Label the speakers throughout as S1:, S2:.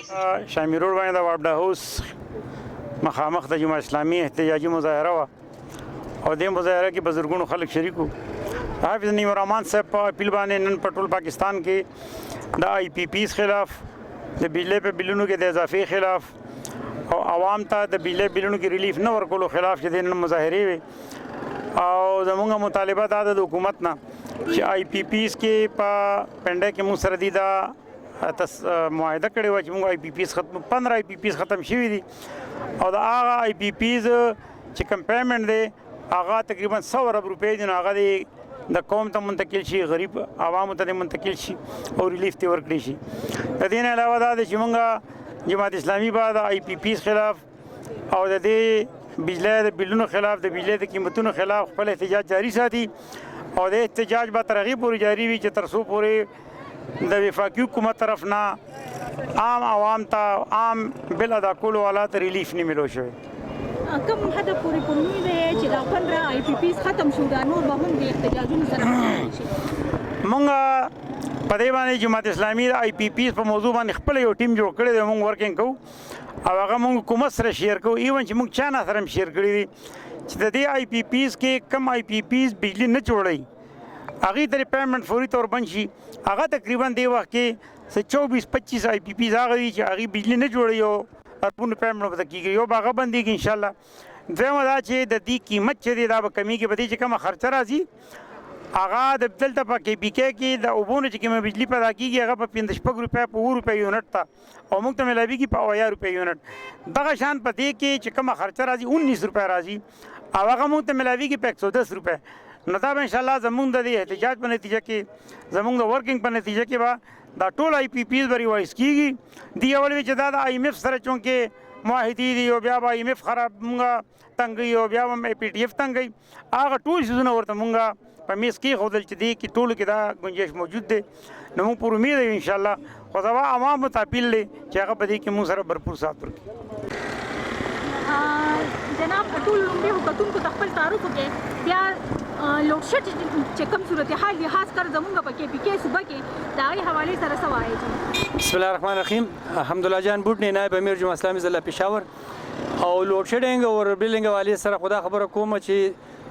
S1: شامی روډ باندې د واپډا هاوس مخامخ د جمعه اسلامي احتجاجي مظاهره وه او دې مظاهره کې بزرګونو خلک شریک وو. حافظ نعیم الرحمن صاحب په اپیل باندې نن په ټول پاکستان کې د آی پی پیز خلاف د بجلی په بلونو کې د اضافې خلاف او عوام ته د بجلی بلونو کې ریلیف نه ورکولو خلاف چې د نن مظاهرې وي او زمونږ مطالبه دا د حکومت نه چې آی پی پیز کې په پنډه کې موږ سره دي دا معاهده کړې وه چې موږ آی پی پیز ختم 15 آی پی پیز ختم شوي دي او د هغه آی پی پیز چې کوم پیمنټ دی هغه تقریبا 100 ارب روپۍ دي نو هغه د قوم ته منتقل شي غریب عوامو ته منتقل شي او ریلیف ته ورکړي شي. د دې نه علاوه دا چې موږ جماعت اسلامي به د آی پی پیز خلاف او د دې بجلی د بلونو خلاف د بجلی د قیمتونو خلاف خپل احتجاج جاری ساتي او د احتجاج به تر هغې پورې جاري وي چې تر څو پورې د وفاقي حکومت طرف نه عام عوام ته عام بل ادا کولو والا ته ریلیف نه ملو شوی.
S2: کوم هدف پورې پر امید دی چې دا 15 آی پی پیز ختم شو دا نور به هم د احتجاجونو سره شي؟
S1: موږ په دې باندې جماعت اسلامي د آی پی پیز په موضوع باندې خپل یو ټیم جوړ کړی دی موږ ورکینګ کوو او هغه موږ حکومت سره شیر کوو ایون چې موږ چا نه سره هم شیر کړي دي چې د دې آی پی پیز کې کم آی پی پیز بجلی نه جوړوي هغې ته پیمنټ فوري طور بند شي. هغه تقریبا دې وخت کې 24-25 آی پی پیز هغه دي چې هغې بجلی نه جوړوي او اربونو پیمنټ ورته کېږي یو به هغه بندېږي انشاءالله. دویمه دا چې د دې قیمت چې دی دا به کمیږي په دې چې کومه خرچه راځي هغه د دلته په کې بي کې کې د اوبو نه چې کومه بجلي پیدا کېږي هغه په 15 روپۍ په 20 روپۍ یونټ ته او موږ ته ملاویږي په 80 روپۍ یونټ. دغه شان په دې کې چې کومه خرچه راځي 19 روپۍ راځي او هغه موږ ته ملاویږي په 110 روپۍ. نو دا به انشاءالله زموږ د دې احتجاج په نتیجه کې زموږ د ورکینګ په نتیجه کې به دا ټول آی پی پیز به ریوایز کېږي. دی اول وی چې دا د آی ایم ایف سره چونکې معاهدې دي او بیا به آی ایم ایف خراب مونږ تنګوي او بیا به پی ټي ایف تنګوي هغه ټول څیزونه ورته مونږ په میز کېښودل چې دې کې ټولو کې دا گنجایش موجود دی. نو موږ پر امید یو انشاءالله خو زما عوامو ته اپیل دی چې هغه په دې کې مونږ سره بھرپور سات ورکړي.
S2: جناب ټول لومړي کتونکو ته خپل تعارف وکړئ بیا لوډ شیډ چې کوم صورتحال دی خاص کر زمونږ په کې پی کې صوبه کې د هغې حوالې سره څه وایي؟
S3: بسم الله الرحمن الرحیم. حمدالله جان بوټنی نائب امیر جمعه اسلامي ضلع پېښور او لوډ شیډینګ او بلډینګ حوالې سره خدا خبره کوم چې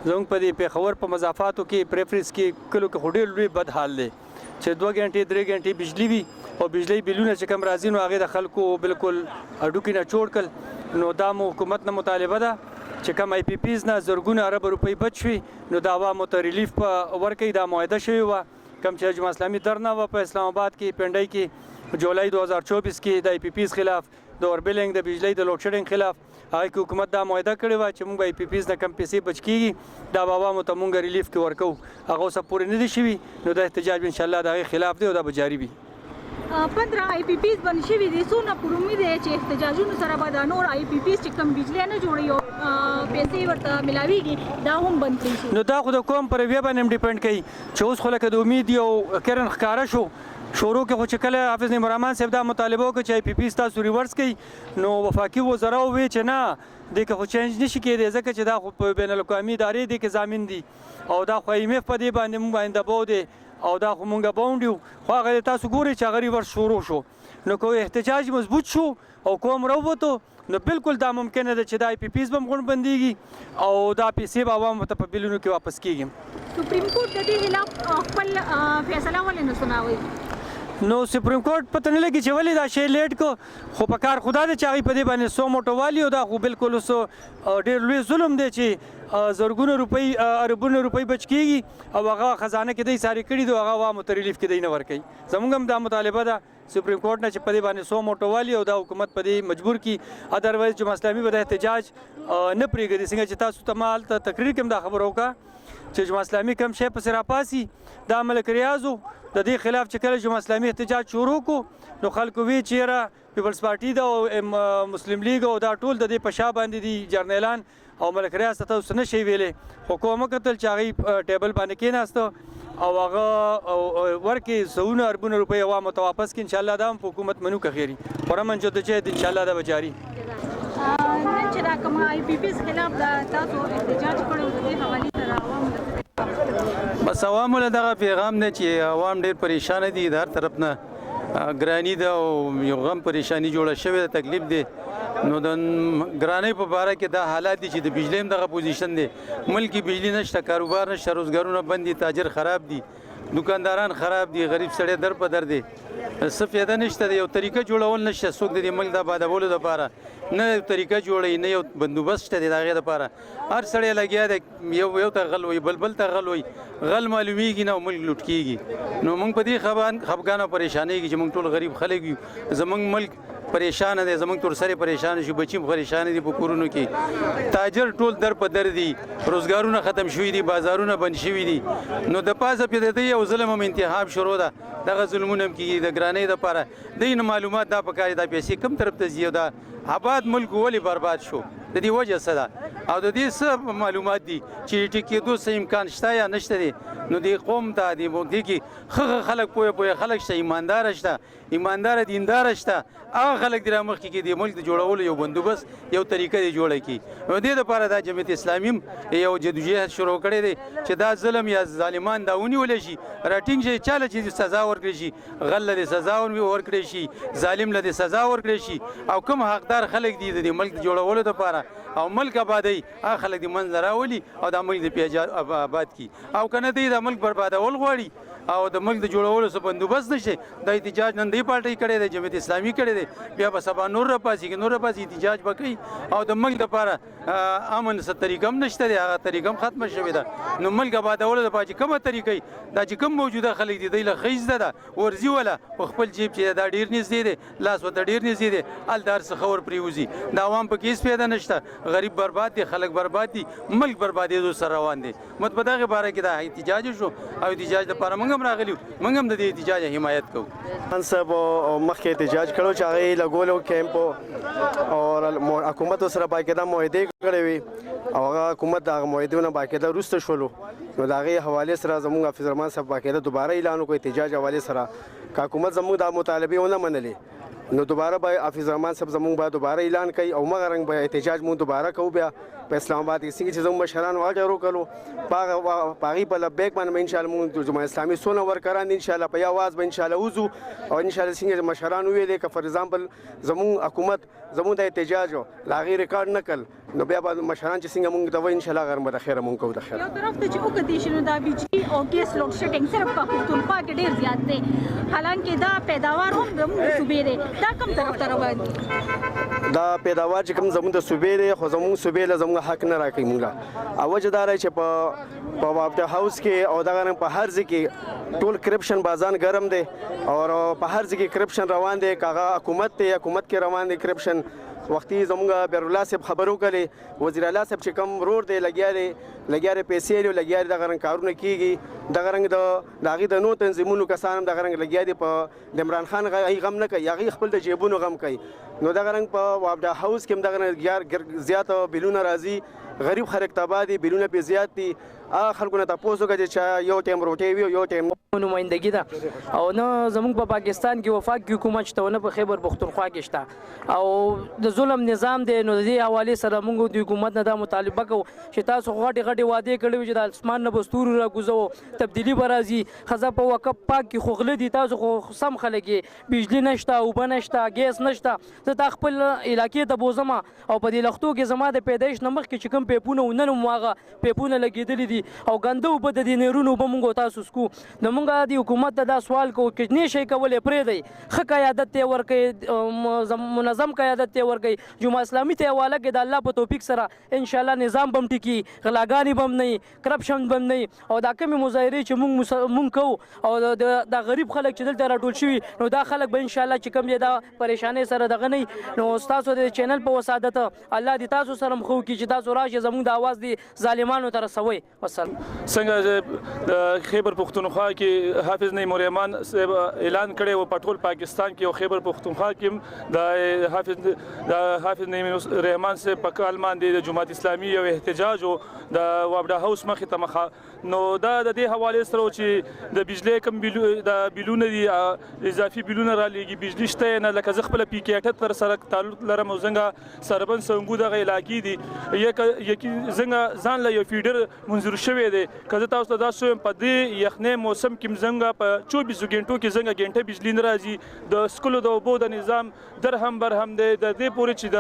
S3: زموږ په دې پېښور په مضافاتو کې پریفرنس کې کلو کې خو ډېر لوی بد حال دی چې 2 غنټې 3 غنټې بجلی وي او بجلی بلونه چې کم راځي نو هغې د خلکو بالکل هډوکي نه چوړ کړل. نو دا مو حکومت نه مطالبه ده چې کم آی پی پیز نه زرګونه ارب روپۍ بچ شوي نو د عوامو ته ریلیف په ورکوي. دا معاهده شوې وه کم چې جمعه اسلامي درنه وه په اسلام آباد کې پنډۍ کې جولای 2024 کې د آی پی پیز خلاف د اوربلینګ د بجلی د لوډ شیډینګ خلاف هغې کې حکومت دا معاهده کړې وه چې موږ آی پی پیز نه کم پیسې بچ کېږي دا به عوامو ته موږ ریلیف کې ورکوو. هغه اوسه پورې نه دي شوي نو دا احتجاج انشاءالله د هغې خلاف دی او دا به جاري وي.
S2: 15 آی پی پیز بند شوي دي څونه پر امید دی چې احتجاجونو سره به دا نور آی پی پیز چې کم بجلی نه جوړوي او پیسې ورته ملاویږي دا هم بند کړي شي؟
S3: نو دا خو د قوم په رویه باندې هم ډیپینډ کوي چې اوس خو لکه د امید یو کرن ښکاره شو شروع کې خو چې کله حافظ نعیم الرحمن صاحب دا مطالبه وکړه چې آی پی پیز تاسو ریورس کوي نو وفاقي وزراو وی چې نه دې کې خو چینج نشي کېدی ځکه چې دا خو په بین الاقوامي ادارې دې کې ضامن دي او دا خو آی ایم ایف په دې باندې موږ باندې دباو دی او دا خو مونږه باونډ یو خو هغه تاسو ګورئ چې هغه ریورس شروع شو نو که احتجاج مضبوط شو او قوم راووتو نو بالکل دا ممکنه ده چې دا آی پی پیز به هم غونډ بندېږي او دا پیسې به عوامو ته په بلونو کې واپس کېږي.
S2: سپریم کورټ د دې خلاف خپل فیصله ولې نه سناوي؟
S3: نو سپریم کورټ پته نه لګي چې ولې دا شی لیټ کو خو په کار خدا دی چې هغې په دې باندې 100 موټو والي او دا خو بالکل اوس ډېر لوی ظلم دی چې زرګونه روپۍ اربونه روپۍ بچ کېږي او هغه خزانه کې دی ساري کړي دي او هغه عوامو ته ریلیف کې دی نه ورکوي. زموږ هم دا مطالبه ده سپریم کورټ نه چې په دې باندې 100 موټو والي او دا حکومت په دې مجبور کړي ادروایز جمعه اسلامي به د احتجاج نه پرېږدي. څنګه چې تاسو ته ما هلته تقریر کې هم دا خبره وکړه چې جمعه اسلامي کم شی پسې راپاسي دا ملک ریاضو د دې خلاف چې کله جمعه اسلامي احتجاج شروع کو نو خلکو وی چیرې پیپلز پارټي دا او مسلم لیگ او دا ټول د دې په شا باندې دي جرنیلان او ملک ریاض ته اوس نه شي ویلې خو کومه کتل چې هغې ټیبل باندې کېناسته او هغه ورکې سوونه اربونه روپۍ عوامو ته واپس کړي انشاءالله دا هم په حکومت منو که خیري پرامن جدوجہد انشاءالله دا به جاري.
S2: نن چې دا کوم آی پی پیز خلاف تاسو احتجاج کړی د دې حوالې سره عوامو
S4: بس عوامو له دغه پیغام دی چې عوام ډېر پریشانه دي د هر طرف نه ګرانی ده او یو غم پریشانی جوړه شوې ده، تکلیف دی. نو د ګرانۍ په باره کې دا حالات دي چې د بجلی هم دغه پوزیشن دی. ملکی بجلی نشته، کاروبار نشته، روزګارونه بند دي، تاجر خراب دي، دکانداران خراب دي، غریب سړی در په در دی. څه فایده نشته، یو طریقه جوړول نشته. څوک د دې ملک د آبادولو دپاره نه یو طریقه جوړوي، نه یو بندوبست شته د هغې دپاره. هر سړی لګیا دی، یو ته غل وایي، بل ته غل وایي، غل معلومیږي نه او ملک لوټ کېږي. نو موږ په دې خفګان او پریشانۍ کې چې موږ ټول غریب خلک یو، زموږ ملک پریشان دی، زموږ تور سره پریشان شي، بچي پریشان دي په کورونو کې، تاجر ټول در په در دي، روزګارونه ختم شوي دي، بازارونه بند شوي دي. نو د پاسه پې د دې یو ظلم هم انتخاب شروع ده. دغه ظلمونه هم کېږي د ګرانۍ دپاره. دوی نه معلومات دا پکار دا پیسې کوم طرف ته ځي او دا آباد ملک ولې برباد شو، د دې وجه څه ده او د دې څه معلومات دي چې ټیکېدو څه امکان شته یا نشته دی. نو دې قوم ته دې کې ښه خلک پوهه خلک شته، ایمانداره شته، ایمانداره دینداره شته، هغه خلک دې رامخکې کړي د ملک د جوړولو یو بندوبست، یو طریقه دې جوړه کړي. نو دې دپاره دا جمعیت اسلامي هم یو جدوجهد شروع کړی دی چې دا ظلم یا ظالمان دا ونیولی شي، راټینګ شي، چاله چې سزا ورکړي شي، غل له سزا ورکړي شي، ظالم له سزا ورکړي شي، او کوم حقدار خلک دي د ملک د جوړولو دپاره او ملک آبادی، هغه خلک دې منځ راولي او دا ملک دې آباد کړي. او که نه دی د ملک بربادول غواړي او د ملک د جوړولو څه بندوبست نشي، د احتجاج نن دې پارټۍ کړی دی، جمعیت اسلامي کړی دی، بیا به سبا نور راپاڅېږي، نور راپاڅېږي، احتجاج به کوي. او د ملک دپاره امن څه طریقه هم نشته دی، هغه طریقه هم ختمه شوې ده. نو ملک آبادولو دپاره چې کومه طریقه دا چې کوم موجوده خلک دي، دی له ښه زده ده، ورځي وله په خپل جیب چې دا ډېر نږدې دی، لاس ورته ډېر نږدې دی، هلته هر څه ښه ورپرېوځي. د عوام پکې هېڅ فایده نشته، غریب برباد دی، خلک برباد دي، ملک بربادېدو سره روان دی. مت په دغې باره کې دا احتجاج وشو او احتجاج دپاره موږ هم راغلي یو، موږ هم د دې احتجاج حمایت کوو.
S5: خان صاحب مخکې احتجاج کړو چې هغه یې لګولو کیمپ او حکومت سره باقاعده معاهدې کړې وي او هغه حکومت د هغه معاهدو نه باقاعده وروسته شولو. نو د هغې حوالې سره زموږ حافظ الرحمن صاحب باقاعده دوباره اعلان وکړو احتجاج حوالې سره. که حکومت زموږ دا مطالبې ونه منلې نو دوباره به حافظ الرحمن صاحب زموږ به دوباره اعلان کوي او مغه رنګ به احتجاج مونږ دوباره کوو. بیا په اسلام آباد کې څنګه چې زموږ مشرانو هغه وکړو په هغې په لبیک باندې انشاءالله مونږ جماعت اسلامي څونه ورکران دي انشاءالله په یو اواز به انشاءالله وځو او انشاءالله څنګه مشرانو ویلې که فار ایگزامپل زموږ حکومت زموږ د احتجاج له هغې ریکارډ نه کړل نو بیا به مشران چې څنګه مونږ ته وایي انشاءالله هغه به د خیره مونږ کوو. د خیره
S2: یو طرف ته چې وکتې شي نو دا بجلي او ګیس لوډ شیډینګ صرف په پښتونخوا کې ډېر زیات دی، حالانکه دا پیداوار هم زموږ صوبې دی، دا کوم طرف ته روان دي؟
S5: دا پیداوار چې کوم زموږ د صوبې دی خو زموږ صوبې له زموږ حق نه راکوي مونږ. او وجه دا دی چې په وابټه هاوس کې او دغه رنګ په هر ځای کې ټول کرپشن بازان ګرم دی او په هر ځای کې کرپشن روان دی. که هغه حکومت دی، حکومت کې روان دی کرپشن. وختي زموږ بیرالله صاحب خبرو کړې، وزیر اعلی صاحب چې کوم رور دی لګیا دی پیسې لري، لګیا دی دغه رنګ کارونه کېږي، دغه رنګ د هغې د نو تنظیمونو کسان هم دغه رنګ لګیا دي په د عمران خان غم نه کوي، هغې خپل د جیبونو غم کوي. نو دغه رنګ په وابډا هاوس کې هم دغه رنګ زیات بیلونه راځي، غریب خلک تباه دي، بیلونه پې زیات دي. هغه خلکو نه تپوس وکړه چې یو ټایم روټۍ وي او یو ټایم
S6: نمایندګي ده او نه زموږ په پاکستان کې وفاق حکومت شته او نه په خیبر پښتونخوا کې شته او د ظلم نظام دی. نو د دې حوالې سره موږ د حکومت نه دا مطالبه کوو چې تاسو غټې غټې وعدې کړې وي چې د اسمان نه به ستوري راکوزو، تبدیلي به راځي، ښځه په وقف پاک کې خو غله دي، تاسو خو سم خلک یې، بجلي نشته، اوبه نشته، ګیس نشته. زه دا خپل علاقې ته بوځم او په دې لختو کې زما د پیدایش نه مخکې چې کوم پیپونه نن هم هغه پیپونه لګېدلي دي او ګنده اوبه د دې نیرونو اوبه موږ تاسو څکو. نو موږ د حکومت ته دا سوال کوو چې نه شي کولی پرېږدئ، ښه قیادت ته یې ورکوئ، منظم قیادت ته یې ورکوئ، جمعه اسلامي ته یې حواله کړئ. د الله په توفیق سره انشاءالله نظام به هم ټیکي، غلاګانې به هم نه وي، کرپشن به هم نه وي. او دا کومې مظاهرې چې موږ کوو او دا غریب خلک چې دلته راټول شوي نو دا خلک به انشاءالله چې کوم دی دا پریشانۍ سره دغه نه وي. نو ستاسو د چینل په وسادت الله دې تاسو سره مخ وکړي چې تاسو راشئ زموږ د اواز دی ظالمانو ته رسوئ. والسلام.
S7: څنګه د خیبر پښتونخوا کې حافظ نعیم الرحمن صاحب اعلان کړی و په ټول پاکستان کې او خیبر پښتونخوا کې د حافظ نعیم الرحمن صاحب په کال باندې د جماعت اسلامي یو احتجاج او د وابډا هاوس مخې ته مخه. نو دا د دې حوالې سره چې د بجلی کم د بیلونه دي اضافي بیلونه را لېږي، بجلی شته نه، لکه زه خپله پی کې 78 سره تعلق لرم او څنګه سربن سنګو دغه علاقې دي یقین زنګ ځان له یو فیډر منظور شوی دی کله تاسو ته دا سوم په دې یخنې موسم کې زنګ په 24 غنټو کې زنګ غنټه بجلی نه راځي د سکولو د اوبو د نظام درهم برهم دی د دې پورې چې د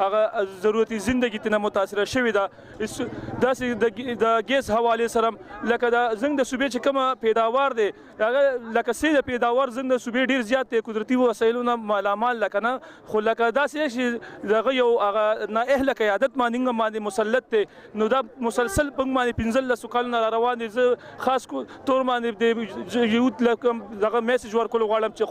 S7: هغه ضرورتي ژوندۍ ته متاثر شوی دا داسې د ګیس حواله سره لکه د زنګ د صوبې چې کومه پیداوار دی هغه لکه سي د پیداوار زنګ د صوبې ډیر زیات دی قدرتي وسایلونه مالامال لکه نه خو لکه داسې چې دغه یو هغه نه اهله قیادت باندې مسلط دی نو دا مسلسل په باندې 15 کال روان دي زه خاص تور باندې د یوت لکم دغه میسج ورکول غواړم چې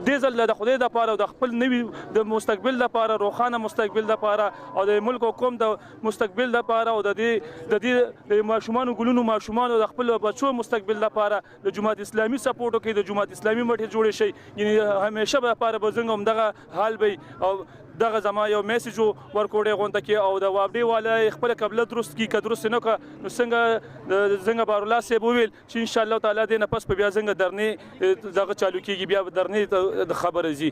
S7: دې ځل د خدای د پاره او د خپل نوي د مستقبل لپاره روخانه مستقبل لپاره او د ملک حکومت د مستقبل لپاره او د دې ماشومان ګلونو ماشومان د خپل بچو مستقبل لپاره د جماعت اسلامي سپورټ کوي د جماعت اسلامي مټ جوړ شي یعنی همیشه لپاره بزنګ هم دغه حال به او دغه زما یو میسج ورکوړې غونډه کې او د وابډي والا خپل قبله درست کی کدرست نه کا نو څنګه زنګ بار الله سه بوویل چې ان شاء الله تعالی دې نه پس په بیا زنګ درنې دغه چالو کیږي بیا درنې د خبره زی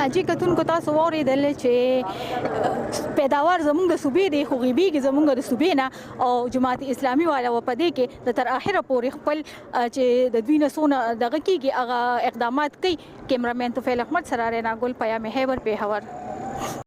S2: اجي کتون کو تاسو اوریدل چې پیداوار زمونږ د صوبې دی خو غیبیږي زمونږ د صوبې نه او جماعت اسلامي والا و پدې کې د تر اخره پورې خپل چې د دوی نه سونه دغه کیږي هغه اقدامات کوي کیمرامین توفیل احمد سره رڼا ګل پیام هیور په هور